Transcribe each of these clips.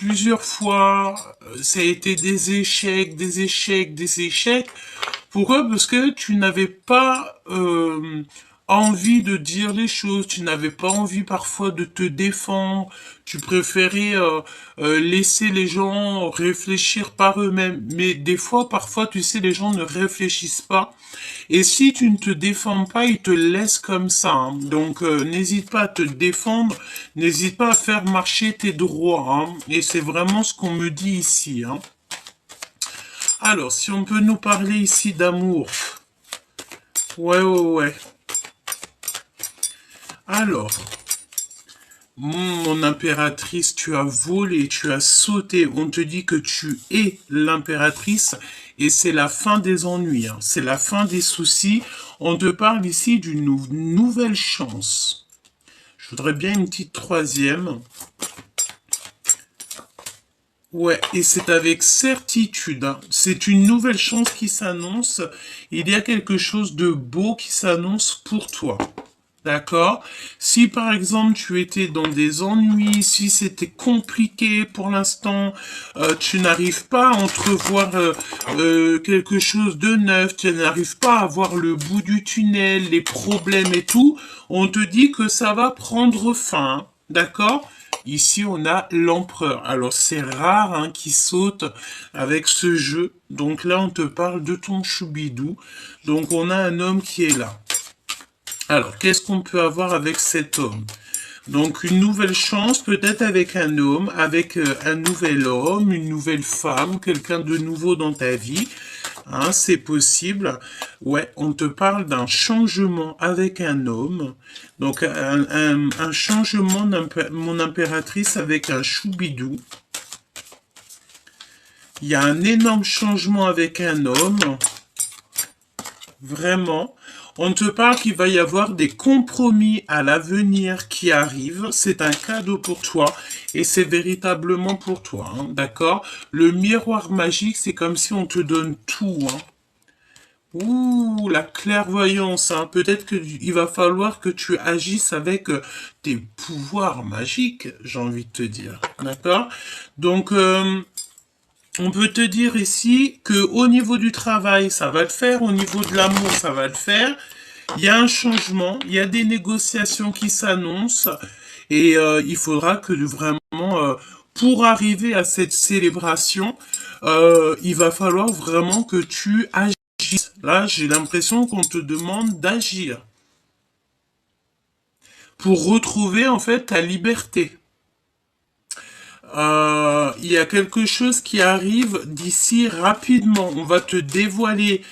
plusieurs fois, ça a été des échecs, des échecs, des échecs. Pourquoi? Parce que tu n'avais pas envie de dire les choses, tu n'avais pas envie parfois de te défendre, tu préférais laisser les gens réfléchir par eux-mêmes. Mais des fois, parfois, tu sais, les gens ne réfléchissent pas. Et si tu ne te défends pas, ils te laissent comme ça, hein. Donc, n'hésite pas à te défendre, n'hésite pas à faire marcher tes droits, hein. Et c'est vraiment ce qu'on me dit ici, hein. Alors, si on peut nous parler ici d'amour. Ouais, ouais, ouais. Alors, mon impératrice, tu as volé, tu as sauté. On te dit que tu es l'impératrice et c'est la fin des ennuis, hein. C'est la fin des soucis. On te parle ici d'une nouvelle chance. Je voudrais bien une petite troisième. Ouais, et c'est avec certitude, hein. C'est une nouvelle chance qui s'annonce. Il y a quelque chose de beau qui s'annonce pour toi. D'accord? Si par exemple tu étais dans des ennuis, si c'était compliqué pour l'instant, tu n'arrives pas à entrevoir quelque chose de neuf, tu n'arrives pas à voir le bout du tunnel, les problèmes et tout, on te dit que ça va prendre fin. Hein. D'accord? Ici, on a l'empereur. Alors, c'est rare hein, qui saute avec ce jeu. Donc là, on te parle de ton choubidou. Donc, on a un homme qui est là. Alors, qu'est-ce qu'on peut avoir avec cet homme? Donc, une nouvelle chance, peut-être avec un homme, avec un nouvel homme, une nouvelle femme, quelqu'un de nouveau dans ta vie. Hein, c'est possible. Ouais, on te parle d'un changement avec un homme. Donc, un changement, mon impératrice, avec un choubidou. Il y a un énorme changement avec un homme. Vraiment. On te parle qu'il va y avoir des compromis à l'avenir qui arrivent. C'est un cadeau pour toi et c'est véritablement pour toi. Hein, d'accord? Le miroir magique, c'est comme si on te donne tout. Hein. Ouh, la clairvoyance. Hein. Peut-être qu'il va falloir que tu agisses avec tes pouvoirs magiques, j'ai envie de te dire. D'accord? Donc, on peut te dire ici que au niveau du travail, ça va le faire, au niveau de l'amour, ça va le faire. Il y a un changement, il y a des négociations qui s'annoncent et il faudra que vraiment, pour arriver à cette célébration, il va falloir vraiment que tu agisses. Là, j'ai l'impression qu'on te demande d'agir pour retrouver en fait ta liberté. Il y a quelque chose qui arrive d'ici rapidement. On va te dévoiler.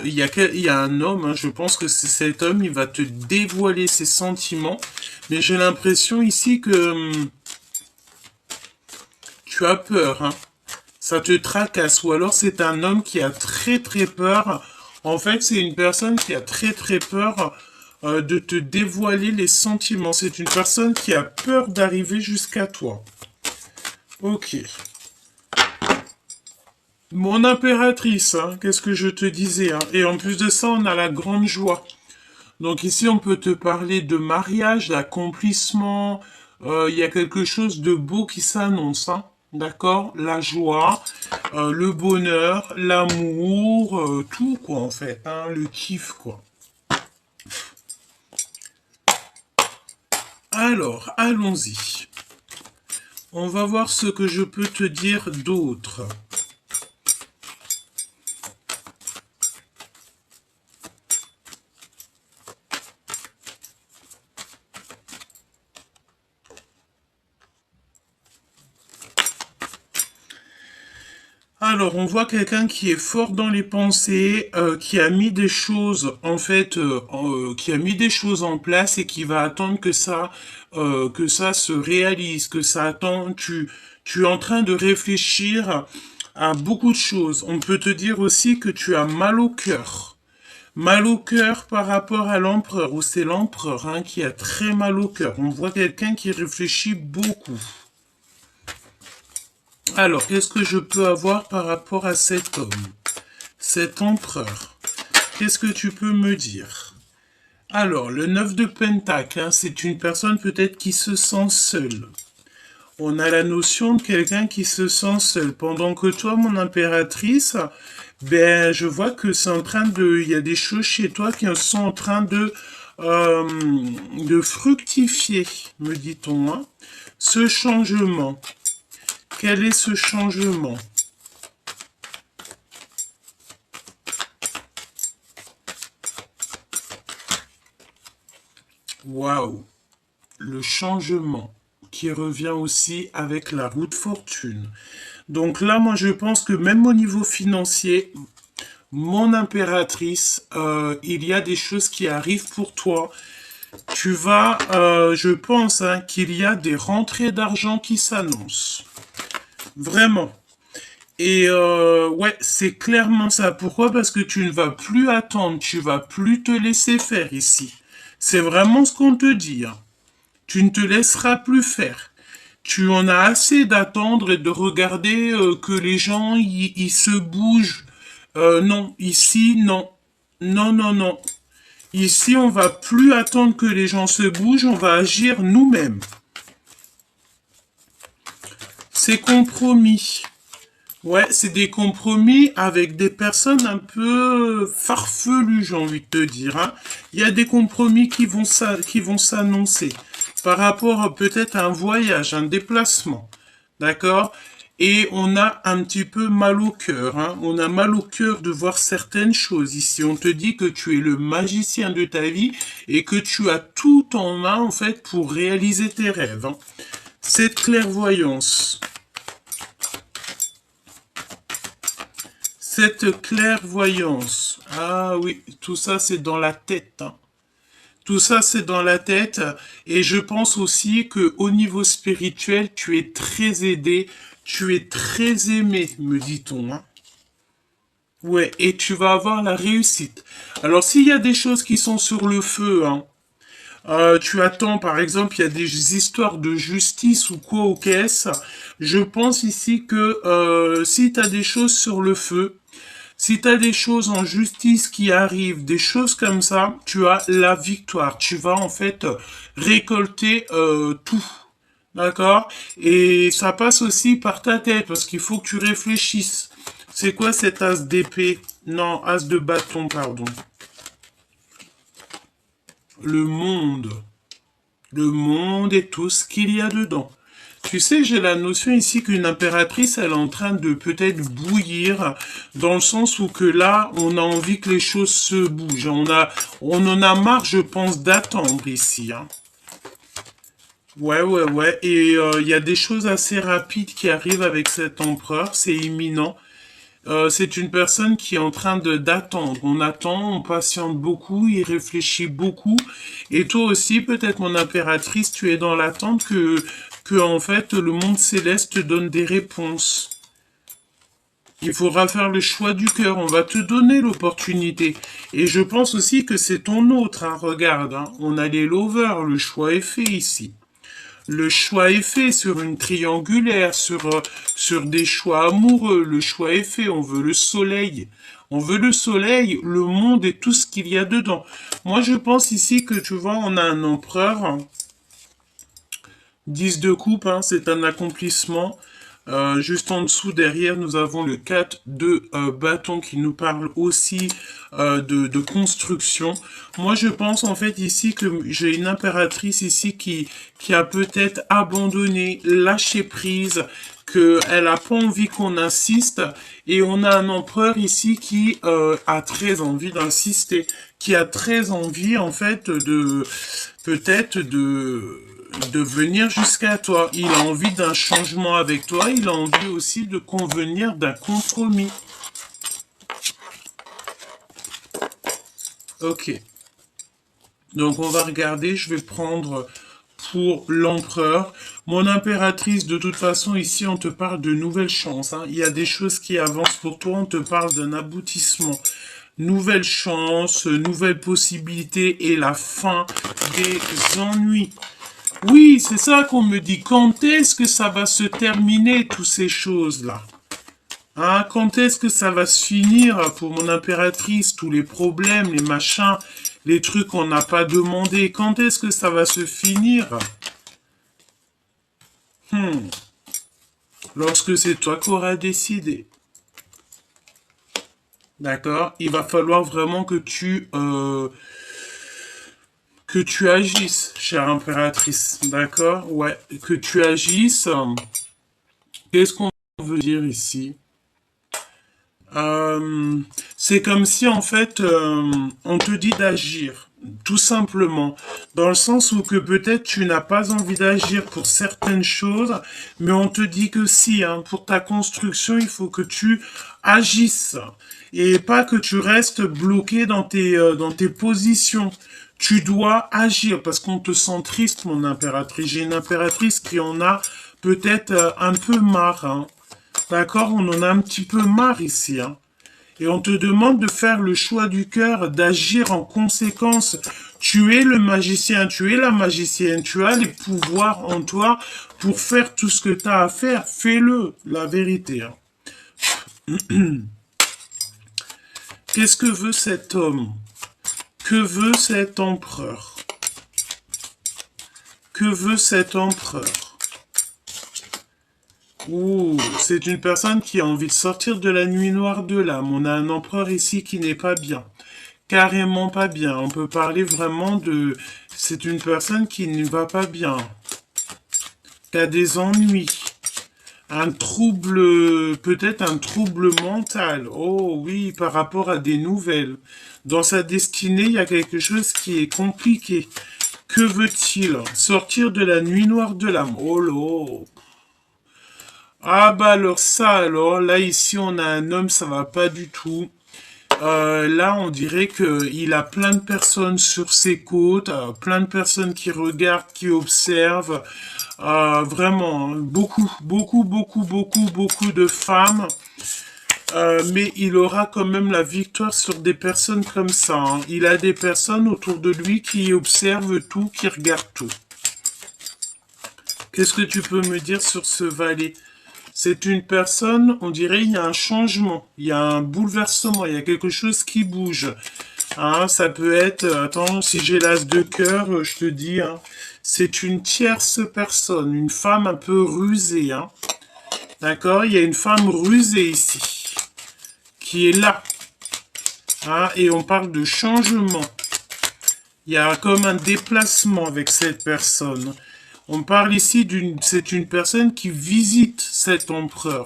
Il y a un homme, hein, je pense que c'est cet homme, il va te dévoiler ses sentiments. Mais j'ai l'impression ici que tu as peur. Hein. Ça te tracasse. Ou alors c'est un homme qui a très très peur. En fait, c'est une personne qui a très très peur de te dévoiler les sentiments. C'est une personne qui a peur d'arriver jusqu'à toi. Ok. Mon impératrice, hein, qu'est-ce que je te disais, hein. Et en plus de ça, on a la grande joie. Donc ici, on peut te parler de mariage, d'accomplissement. Il y a quelque chose de beau qui s'annonce, hein. D'accord? La joie, le bonheur, l'amour, tout quoi en fait, hein, le kiff quoi. Alors, allons-y. On va voir ce que je peux te dire d'autre. Alors, on voit quelqu'un qui est fort dans les pensées, qui a mis des choses, en fait, qui a mis des choses en place et qui va attendre que ça se réalise, que ça attend. Tu es en train de réfléchir à beaucoup de choses. On peut te dire aussi que tu as mal au cœur. Mal au cœur par rapport à l'empereur, ou c'est l'empereur hein, qui a très mal au cœur. On voit quelqu'un qui réfléchit beaucoup. Alors, qu'est-ce que je peux avoir par rapport à cet homme, cet empereur? Qu'est-ce que tu peux me dire? Alors, le 9 de Pentacle, hein, c'est une personne peut-être qui se sent seule. On a la notion de quelqu'un qui se sent seul. Pendant que toi, mon impératrice, ben, je vois que c'est en train de... Il y a des choses chez toi qui sont en train de fructifier, me dit-on. Hein. Ce changement. Quel est ce changement? Waouh! Le changement qui revient aussi avec la roue de fortune. Donc là, moi, je pense que même au niveau financier, mon impératrice, il y a des choses qui arrivent pour toi. Tu vas, je pense, hein, qu'il y a des rentrées d'argent qui s'annoncent. Vraiment. Et ouais, c'est clairement ça. Pourquoi? Parce que tu ne vas plus attendre, tu vas plus te laisser faire ici. C'est vraiment ce qu'on te dit. Hein. Tu ne te laisseras plus faire. Tu en as assez d'attendre et de regarder que les gens ils se bougent. Non, ici, non. Non, non, non. Ici, on va plus attendre que les gens se bougent, on va agir nous-mêmes. C'est compromis. Ouais, c'est des compromis avec des personnes un peu farfelues, j'ai envie de te dire. Hein. Il y a des compromis qui vont s'annoncer par rapport peut-être à un voyage, un déplacement. D'accord? Et on a un petit peu mal au cœur. Hein. On a mal au cœur de voir certaines choses ici. On te dit que tu es le magicien de ta vie et que tu as tout en main, en fait, pour réaliser tes rêves. Hein. Cette clairvoyance. Cette clairvoyance. Ah oui, tout ça c'est dans la tête. Hein. Tout ça c'est dans la tête. Et je pense aussi que au niveau spirituel, tu es très aidé, tu es très aimé, me dit-on. Hein. Ouais, et tu vas avoir la réussite. Alors s'il y a des choses qui sont sur le feu, hein, tu attends, par exemple, il y a des histoires de justice ou quoi aux caisses. Je pense ici que si tu as des choses sur le feu, si tu as des choses en justice qui arrivent, des choses comme ça, tu as la victoire. Tu vas en fait récolter tout. D'accord? Et ça passe aussi par ta tête parce qu'il faut que tu réfléchisses. C'est quoi cet as d'épée? Non, as de bâton, pardon. Le monde. Le monde et tout ce qu'il y a dedans. Tu sais, j'ai la notion ici qu'une impératrice, elle est en train de peut-être bouillir, dans le sens où que là, on a envie que les choses se bougent. On en a marre, je pense, d'attendre ici. Hein. Ouais, ouais, ouais. Et il y a des choses assez rapides qui arrivent avec cet empereur. C'est imminent. C'est une personne qui est en train d'attendre. On attend, on patiente beaucoup, il réfléchit beaucoup. Et toi aussi, peut-être mon impératrice, tu es dans l'attente que en fait le monde céleste te donne des réponses. Il faudra faire le choix du cœur. On va te donner l'opportunité. Et je pense aussi que c'est ton autre. Hein. Regarde, hein. On a les lovers. Le choix est fait ici. Le choix est fait sur une triangulaire, sur des choix amoureux. Le choix est fait. On veut le soleil. On veut le soleil, le monde et tout ce qu'il y a dedans. Moi, je pense ici que, tu vois, on a un empereur. 10 de coupe, hein, c'est un accomplissement. Juste en dessous, derrière, nous avons le 4 de bâton qui nous parle aussi de construction. Moi, je pense en fait ici que j'ai une impératrice ici qui a peut-être abandonné, lâché prise, qu'elle n'a pas envie qu'on insiste. Et on a un empereur ici qui a très envie d'insister, qui a très envie en fait de peut-être de venir jusqu'à toi. Il a envie d'un changement avec toi. Il a envie aussi de convenir d'un compromis. Ok. Donc on va regarder. Je vais prendre pour l'empereur. Mon impératrice, de toute façon, ici, on te parle de nouvelles chances. Hein. Il y a des choses qui avancent pour toi. On te parle d'un aboutissement. Nouvelles chances, nouvelles possibilités et la fin des ennuis. Oui, c'est ça qu'on me dit. Quand est-ce que ça va se terminer, toutes ces choses-là? Hein, quand est-ce que ça va se finir pour mon impératrice, tous les problèmes, les machins, les trucs qu'on n'a pas demandé? Quand est-ce que ça va se finir? Lorsque c'est toi qui auras décidé. D'accord? Il va falloir vraiment que tu agisses, chère impératrice. D'accord? Ouais, que tu agisses. Qu'est-ce qu'on veut dire ici? Euh, c'est comme si en fait on te dit d'agir, tout simplement, dans le sens où que peut-être tu n'as pas envie d'agir pour certaines choses, mais on te dit que si, hein, pour ta construction, il faut que tu agisses et pas que tu restes bloqué dans tes positions. Tu dois agir parce qu'on te sent triste, mon impératrice. J'ai une impératrice qui en a peut-être un peu marre, hein. D'accord, on en a un petit peu marre ici, hein. Et on te demande de faire le choix du cœur, d'agir en conséquence. Tu es le magicien, tu es la magicienne, tu as les pouvoirs en toi pour faire tout ce que tu as à faire. Fais-le, la vérité, hein. Qu'est-ce que veut cet homme? Que veut cet empereur? Que veut cet empereur? Ouh, c'est une personne qui a envie de sortir de la nuit noire de l'âme. On a un empereur ici qui n'est pas bien. Carrément pas bien. On peut parler vraiment de... C'est une personne qui ne va pas bien. Qui a des ennuis. Un trouble, peut-être un trouble mental. Oh oui, par rapport à des nouvelles. Dans sa destinée, il y a quelque chose qui est compliqué. Que veut-il? Sortir de la nuit noire de l'âme. Oh là. Ah bah alors ça alors, là ici on a un homme, ça va pas du tout. Là on dirait que il a plein de personnes sur ses côtes, plein de personnes qui regardent, qui observent. Vraiment, hein, beaucoup de femmes. Mais il aura quand même la victoire sur des personnes comme ça, hein. Il a des personnes autour de lui qui observent tout, qui regardent tout. Qu'est-ce que tu peux me dire sur ce valet? C'est une personne, on dirait, il y a un changement, il y a un bouleversement, il y a quelque chose qui bouge. Hein, ça peut être, attends, si j'ai l'as de cœur, je te dis, hein, c'est une tierce personne, une femme un peu rusée. Hein. D'accord? Il y a une femme rusée ici, qui est là. Hein, et on parle de changement. Il y a comme un déplacement avec cette personne. On parle ici c'est une personne qui visite cet empereur.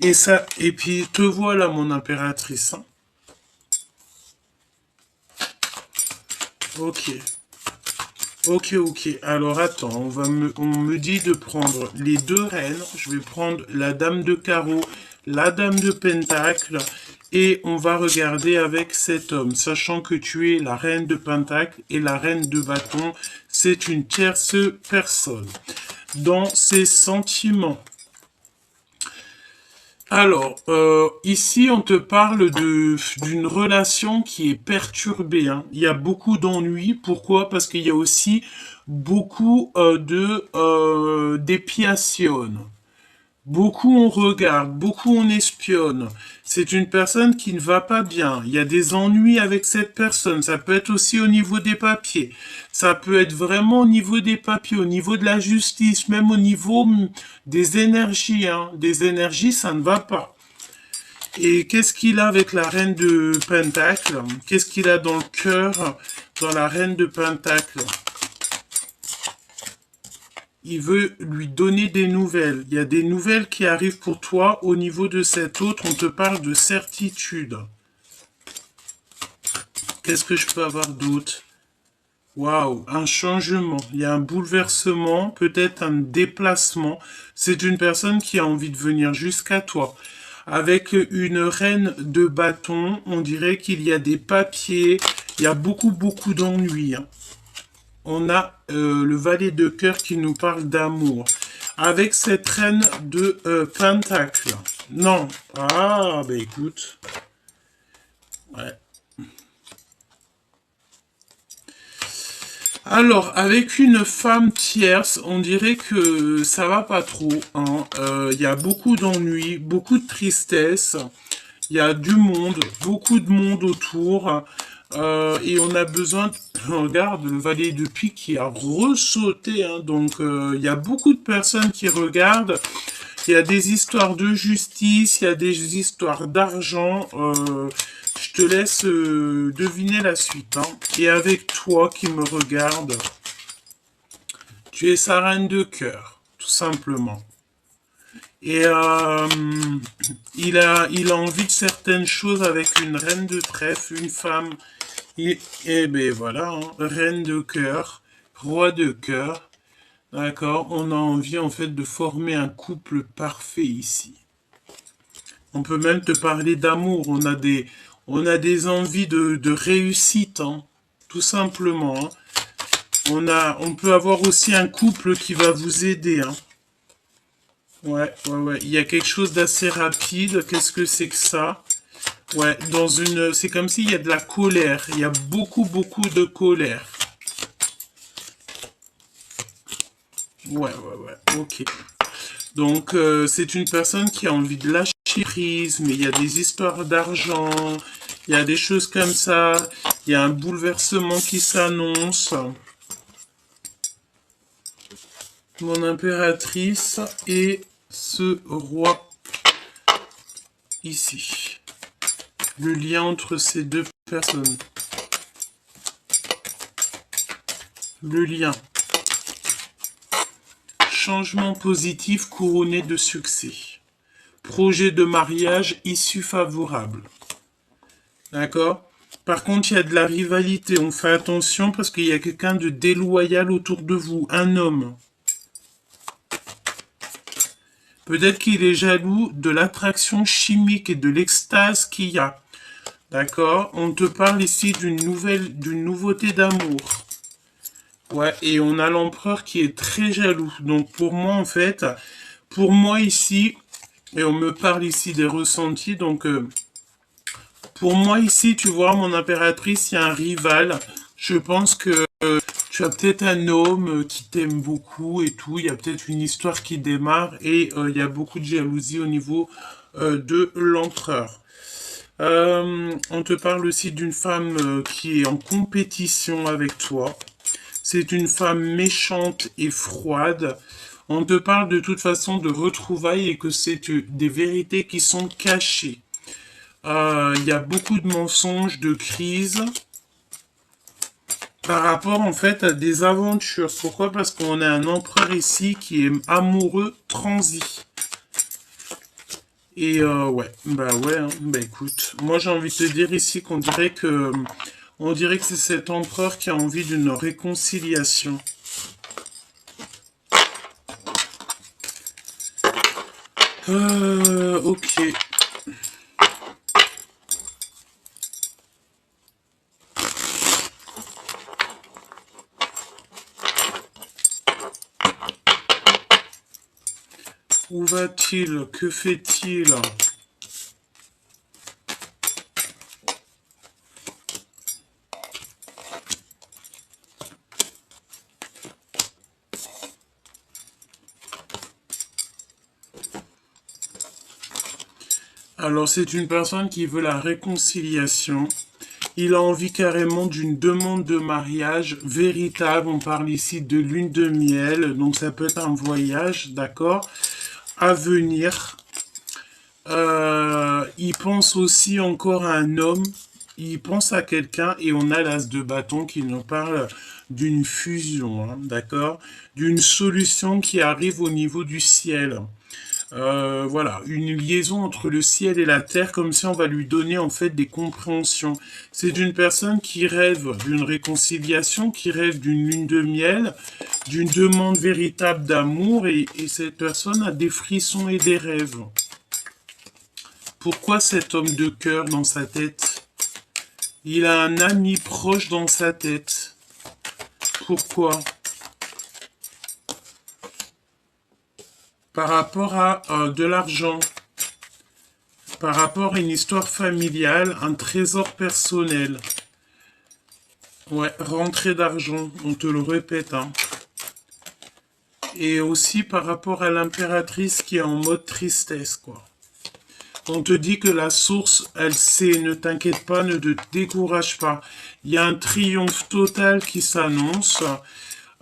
Et ça, et puis te voilà mon impératrice. Hein. Ok. Ok. Alors attends, on me dit de prendre les deux reines. Je vais prendre la dame de carreau, la dame de pentacle. Et on va regarder avec cet homme, sachant que tu es la reine de pentacle et la reine de bâton. C'est une tierce personne. Dans ses sentiments. Alors, ici, on te parle d'une relation qui est perturbée. Hein. Il y a beaucoup d'ennuis. Pourquoi? Parce qu'il y a aussi beaucoup d'épiation. Beaucoup on regarde, beaucoup on espionne. C'est une personne qui ne va pas bien. Il y a des ennuis avec cette personne. Ça peut être aussi au niveau des papiers. Ça peut être vraiment au niveau des papiers, au niveau de la justice, même au niveau des énergies. Hein. Des énergies, ça ne va pas. Et qu'est-ce qu'il a avec la reine de Pentacle? Qu'est-ce qu'il a dans le cœur, dans la reine de Pentacle? Il veut lui donner des nouvelles. Il y a des nouvelles qui arrivent pour toi. Au niveau de cet autre, on te parle de certitude. Qu'est-ce que je peux avoir d'autre? Waouh, un changement. Il y a un bouleversement, peut-être un déplacement. C'est une personne qui a envie de venir jusqu'à toi. Avec une reine de bâton, on dirait qu'il y a des papiers. Il y a beaucoup d'ennuis. Hein. On a le valet de cœur qui nous parle d'amour. Avec cette reine de pentacle. Non. Ah, bah écoute. Ouais. Alors, avec une femme tierce, on dirait que ça va pas trop. Hein. Il y a beaucoup d'ennuis, beaucoup de tristesse. Il y a du monde, beaucoup de monde autour. Et on a besoin, regarde, le valet de pique qui a ressauté, hein, donc il y a beaucoup de personnes qui regardent. Il y a des histoires de justice, il y a des histoires d'argent. Je te laisse deviner la suite, hein. Et avec toi qui me regarde, tu es sa reine de cœur, tout simplement. Et il a envie de certaines choses avec une reine de trèfle, une femme. Et ben voilà, hein, reine de cœur, roi de cœur. D'accord, on a envie en fait de former un couple parfait ici. On peut même te parler d'amour. On a des envies de réussite, hein, tout simplement, hein. On peut avoir aussi un couple qui va vous aider, hein. Ouais, ouais, ouais. Il y a quelque chose d'assez rapide. Qu'est-ce que c'est que ça? Ouais, c'est comme s'il y a de la colère. Il y a beaucoup, beaucoup de colère. Ouais, ouais, ouais. Ok. Donc, c'est une personne qui a envie de lâcher prise, mais il y a des histoires d'argent, il y a des choses comme ça, il y a un bouleversement qui s'annonce. Mon impératrice et ce roi ici. Le lien entre ces deux personnes. Le lien. Changement positif couronné de succès. Projet de mariage issue favorable. D'accord? Par contre, il y a de la rivalité. On fait attention parce qu'il y a quelqu'un de déloyal autour de vous. Un homme. Peut-être qu'il est jaloux de l'attraction chimique et de l'extase qu'il y a. D'accord? On te parle ici d'une nouveauté d'amour. Ouais, et on a l'empereur qui est très jaloux. Donc pour moi, en fait, pour moi ici, et on me parle ici des ressentis, donc pour moi ici, tu vois, mon impératrice, il y a un rival. Je pense que tu as peut-être un homme qui t'aime beaucoup et tout. Il y a peut-être une histoire qui démarre et il y a beaucoup de jalousie au niveau de l'empereur. On te parle aussi d'une femme qui est en compétition avec toi. C'est une femme méchante et froide. On te parle de toute façon de retrouvailles et que c'est des vérités qui sont cachées. Il y a beaucoup de mensonges, de crises par rapport en fait à des aventures. Pourquoi? Parce qu'on a un empereur ici qui est amoureux transi. Et ouais, hein, bah écoute, moi j'ai envie de te dire ici on dirait que c'est cet empereur qui a envie d'une réconciliation. Ok. Où va-t-il? Que fait-il? Alors c'est une personne qui veut la réconciliation. Il a envie carrément d'une demande de mariage véritable. On parle ici de lune de miel, donc ça peut être un voyage, d'accord, à venir. Il pense aussi encore à un homme. Il pense à quelqu'un et on a l'as de bâton qui nous parle d'une fusion, hein, d'accord, d'une solution qui arrive au niveau du ciel. Voilà, une liaison entre le ciel et la terre, comme si on va lui donner en fait des compréhensions. C'est une personne qui rêve d'une réconciliation, qui rêve d'une lune de miel, d'une demande véritable d'amour, et cette personne a des frissons et des rêves. Pourquoi cet homme de cœur dans sa tête? Il a un ami proche dans sa tête. Pourquoi? Par rapport à de l'argent, par rapport à une histoire familiale, un trésor personnel. Ouais, rentrée d'argent, on te le répète, hein. Et aussi par rapport à l'impératrice qui est en mode tristesse, quoi. On te dit que la source, elle sait, ne t'inquiète pas, ne te décourage pas. Il y a un triomphe total qui s'annonce.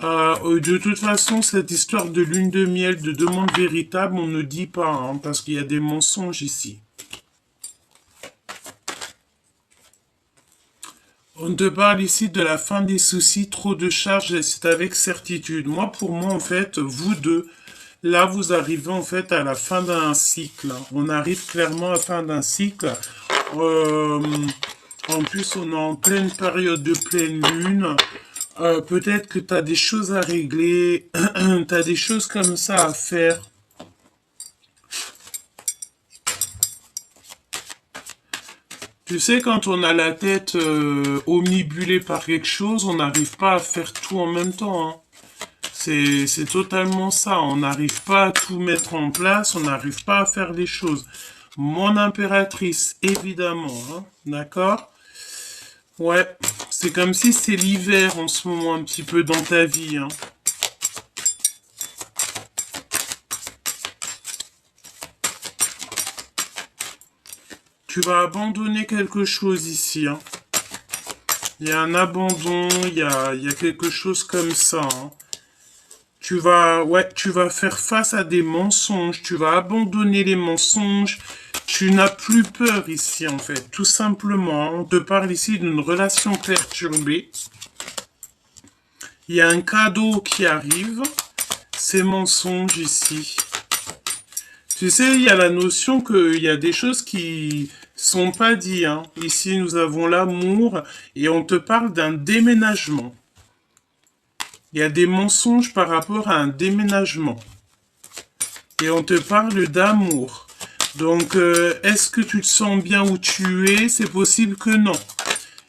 De toute façon, cette histoire de lune de miel, de demande véritable, on ne dit pas, hein, parce qu'il y a des mensonges ici. On te parle ici de la fin des soucis, trop de charges, et c'est avec certitude. Moi, pour moi, en fait, vous deux, là, vous arrivez en fait à la fin d'un cycle. On arrive clairement à la fin d'un cycle. Euh, En plus, on est en pleine période de pleine lune. Peut-être que tu as des choses à régler, tu as des choses comme ça à faire. Tu sais, quand on a la tête omnibulée par quelque chose, on n'arrive pas à faire tout en même temps, hein. C'est totalement ça. On n'arrive pas à tout mettre en place, on n'arrive pas à faire les choses. Mon impératrice, évidemment, hein, d'accord? Ouais, c'est comme si c'est l'hiver en ce moment un petit peu dans ta vie, hein. Tu vas abandonner quelque chose ici, hein. Il y a un abandon, il y a quelque chose comme ça, hein. Tu vas faire face à des mensonges, tu vas abandonner les mensonges, tu n'as plus peur ici en fait, tout simplement. On te parle ici d'une relation perturbée. Il y a un cadeau qui arrive, ces mensonges ici. Tu sais, il y a la notion qu'il y a des choses qui sont pas dites, hein. Ici, nous avons l'amour et on te parle d'un déménagement. Il y a des mensonges par rapport à un déménagement. Et on te parle d'amour. Donc, est-ce que tu te sens bien où tu es? C'est possible que non.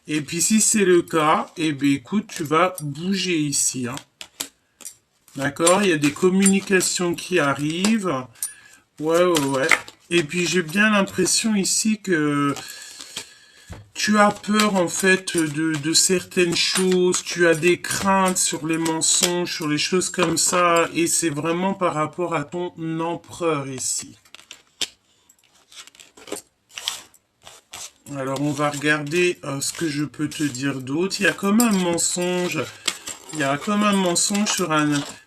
Et puis, si c'est le cas, eh bien, écoute, tu vas bouger ici, hein. D'accord? Il y a des communications qui arrivent. Ouais, ouais, ouais. Et puis, j'ai bien l'impression ici que tu as peur en fait de certaines choses, tu as des craintes sur les mensonges, sur les choses comme ça, et c'est vraiment par rapport à ton empereur ici. Alors on va regarder ce que je peux te dire d'autre. Il y a comme un mensonge, il y a comme un mensonge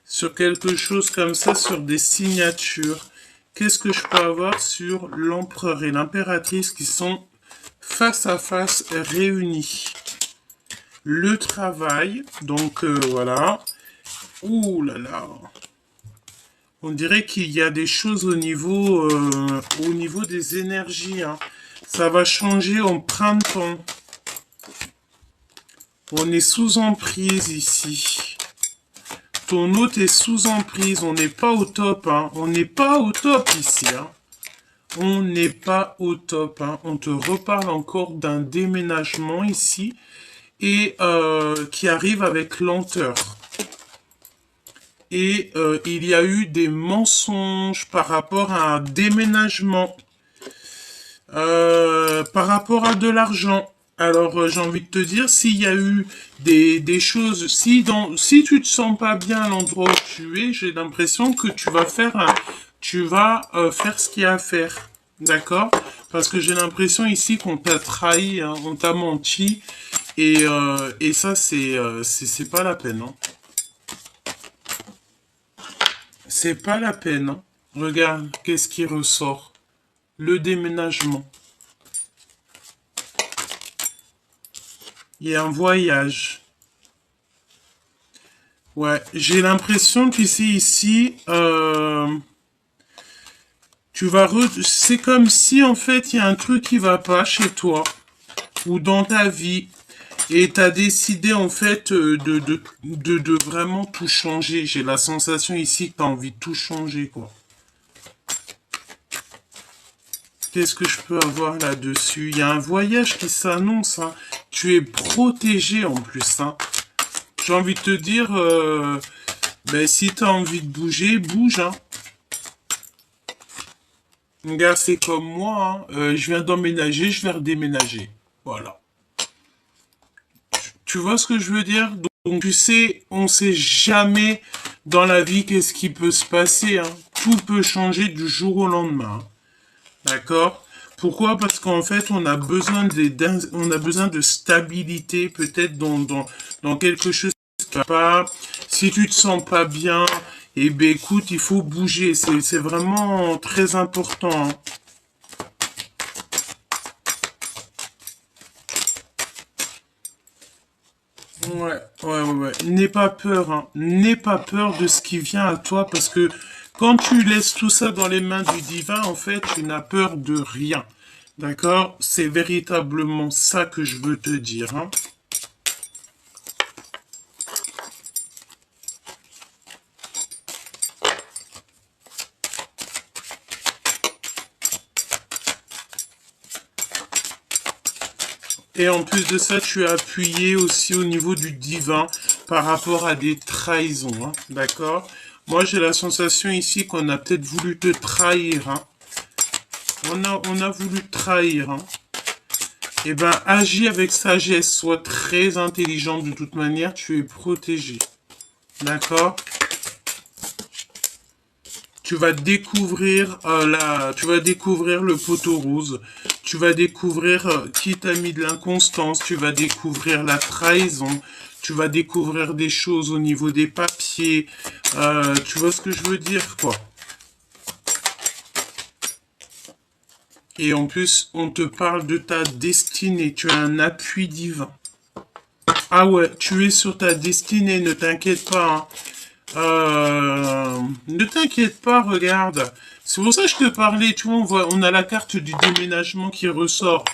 sur quelque chose comme ça, sur des signatures. Qu'est-ce que je peux avoir sur l'empereur et l'impératrice qui sont face à face réunis? Le travail, donc voilà. Ouh là là. On dirait qu'il y a des choses au niveau des énergies, hein. Ça va changer en printemps. On est sous emprise ici. Ton hôte est sous emprise. On n'est pas au top, hein. On n'est pas au top ici, hein. On n'est pas au top, hein. On te reparle encore d'un déménagement ici et qui arrive avec lenteur. Et il y a eu des mensonges par rapport à un déménagement, par rapport à de l'argent. Alors j'ai envie de te dire, s'il y a eu des choses, si tu te sens pas bien à l'endroit où tu es, j'ai l'impression que tu vas faire ce qu'il y a à faire. D'accord? Parce que j'ai l'impression ici qu'on t'a trahi, hein, on t'a menti, et ça c'est pas la peine, hein. C'est pas la peine, hein. Regarde, qu'est-ce qui ressort? Le déménagement. Il y a un voyage. Ouais, j'ai l'impression qu'ici, c'est comme si en fait il y a un truc qui va pas chez toi ou dans ta vie et tu as décidé en fait de vraiment tout changer. J'ai la sensation ici que tu as envie de tout changer, quoi. Qu'est-ce que je peux avoir là-dessus? Il y a un voyage qui s'annonce, hein. Tu es protégé en plus, hein. J'ai envie de te dire, ben, si tu as envie de bouger, bouge, hein. Regarde, c'est comme moi, hein. Je viens d'emménager, je vais redéménager. Voilà. Tu vois ce que je veux dire? Donc, tu sais, on sait jamais dans la vie qu'est-ce qui peut se passer, hein. Tout peut changer du jour au lendemain, hein. D'accord? Pourquoi? Parce qu'en fait, on a besoin on a besoin de stabilité, peut-être dans quelque chose qui va pas. Si tu te sens pas bien, eh ben écoute, il faut bouger. C'est vraiment très important, hein. Ouais. N'aie pas peur, hein. N'aie pas peur de ce qui vient à toi parce que quand tu laisses tout ça dans les mains du divin, en fait, tu n'as peur de rien. D'accord? C'est véritablement ça que je veux te dire, hein. Et en plus de ça, tu es appuyé aussi au niveau du divin par rapport à des trahisons, hein. D'accord? Moi, j'ai la sensation ici qu'on a peut-être voulu te trahir, hein. On a voulu te trahir, hein. Eh ben, agis avec sagesse, sois très intelligent de toute manière, tu es protégé. D'accord? Tu vas découvrir tu vas découvrir le poteau rose. Tu vas découvrir qui t'a mis de l'inconstance. Tu vas découvrir la trahison. Tu vas découvrir des choses au niveau des papiers. Tu vois ce que je veux dire, quoi. Et en plus, on te parle de ta destinée. Tu as un appui divin. Ah ouais, tu es sur ta destinée, ne t'inquiète pas, hein. Ne t'inquiète pas, regarde. C'est pour ça que je te parlais, tu vois, on a la carte du déménagement qui ressort.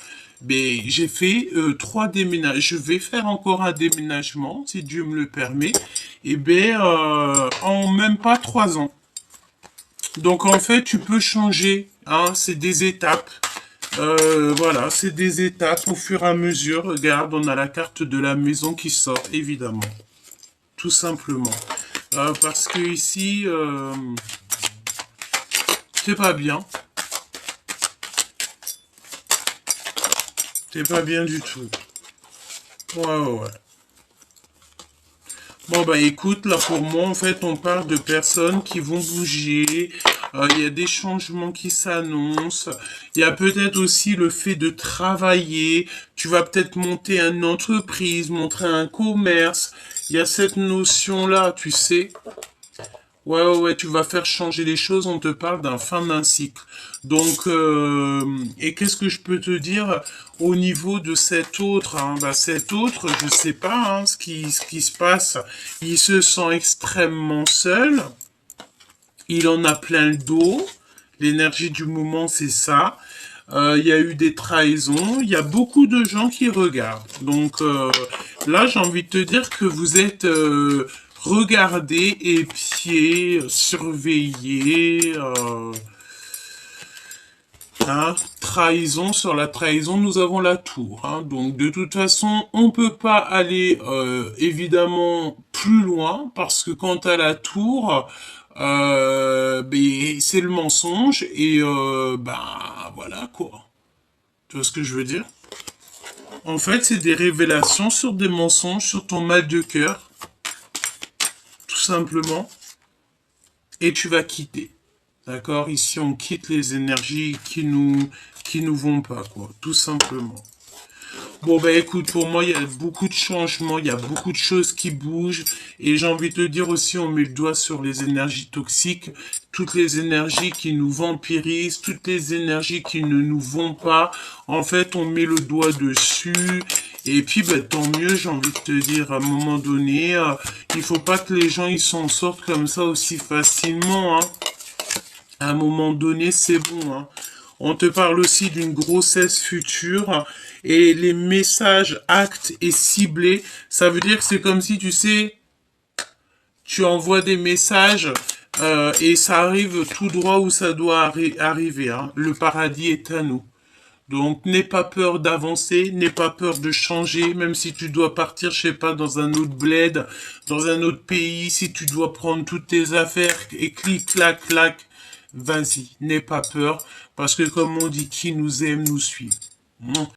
Mais j'ai fait 3 déménagements. Je vais faire encore un déménagement, si Dieu me le permet. Et ben, en même pas 3 ans. Donc en fait, tu peux changer, hein, c'est des étapes. Voilà, c'est des étapes au fur et à mesure. Regarde, on a la carte de la maison qui sort, évidemment. Tout simplement. Parce que ici, c'est pas bien. C'est pas bien du tout. Ouais. Bon, bah écoute, là pour moi, en fait, on parle de personnes qui vont bouger. Il y a des changements qui s'annoncent. Il y a peut-être aussi le fait de travailler. Tu vas peut-être monter une entreprise, montrer un commerce. Il y a cette notion-là, tu sais. Ouais, tu vas faire changer les choses, on te parle d'un fin d'un cycle. Donc, et qu'est-ce que je peux te dire au niveau de cet autre, hein? Bah, cet autre, je sais pas, hein, ce qui se passe. Il se sent extrêmement seul. Il en a plein le dos. L'énergie du moment, c'est ça. Il y a eu des trahisons. Il y a beaucoup de gens qui regardent. Donc là, j'ai envie de te dire que vous êtes regardés, épiés, surveillés. Hein, trahison, sur la trahison, nous avons la tour, hein. Donc de toute façon, on peut pas aller évidemment plus loin parce que quant à la tour, ben, c'est le mensonge et ben voilà quoi. Tu vois ce que je veux dire? En fait, c'est des révélations sur des mensonges, sur ton mal de cœur, tout simplement, et tu vas quitter. D'accord? Ici, on quitte les énergies qui nous vont pas, quoi. Tout simplement. Bon, bah écoute, pour moi, il y a beaucoup de changements, il y a beaucoup de choses qui bougent. Et j'ai envie de te dire aussi, on met le doigt sur les énergies toxiques, toutes les énergies qui nous vampirisent, toutes les énergies qui ne nous vont pas. En fait, on met le doigt dessus. Et puis, bah, tant mieux, j'ai envie de te dire, à un moment donné, il faut pas que les gens, ils s'en sortent comme ça aussi facilement, hein. À un moment donné, c'est bon, hein. On te parle aussi d'une grossesse future et les messages actes et ciblés, ça veut dire que c'est comme si, tu sais, tu envoies des messages et ça arrive tout droit où ça doit arriver, hein. Le paradis est à nous. Donc, n'aie pas peur d'avancer, n'aie pas peur de changer, même si tu dois partir, je sais pas, dans un autre bled, dans un autre pays, si tu dois prendre toutes tes affaires et clic, clac, clac, vas-y, n'aie pas peur, parce que comme on dit, qui nous aime, nous suit.